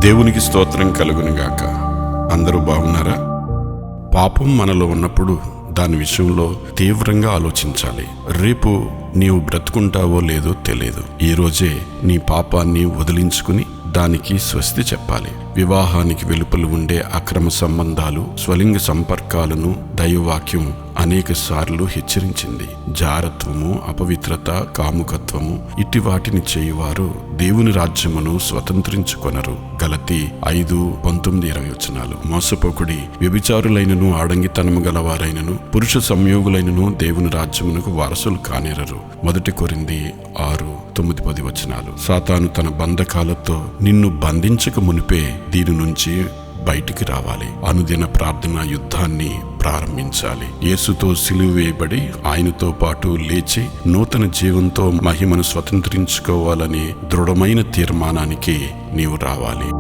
దేవునికి స్తోత్రం కలుగునుగాక. అందరూ బాగున్నారా? పాపం మనలో ఉన్నప్పుడు దాని విషయంలో తీవ్రంగా ఆలోచించాలి. రేపు నీవు బ్రతుకుంటావో లేదో తెలియదు. ఈరోజే నీ పాపాన్ని వదిలించుకుని దానికి స్వస్తి చెప్పాలి. వివాహానికి వెలుపల ఉండే అక్రమ సంబంధాలు, స్వలింగ సంపర్కాలను దైవవాక్యం అనేక సార్లు హెచ్చరించింది. జారత్వము, అపవిత్రత, కాముకత్వము ఇట్టి వాటిని చేయువారు దేవుని రాజ్యమును స్వతంత్రించుకొనరు. గలతీ 5:19-20 మోసపోకుడి, వ్యభిచారులైనను, ఆడంగితనము గలవారైనను, పురుష సంయోగులైనను దేవుని రాజ్యమునకు వారసులు కానేరరు. 1 కొరింథీ 6:9-10 సాతాను తన బంధకాలతో నిన్ను బంధించక మునిపే దీని నుంచి బయటికి రావాలి. అనుదిన ప్రార్థనా యుద్ధాన్ని ప్రారంభించాలి. యేసుతో సిలువ వేయబడి ఆయనతో పాటు లేచి నూతన జీవంతో మహిమను స్వతంత్రించుకోవాలనే దృఢమైన తీర్మానానికి నీవు రావాలి.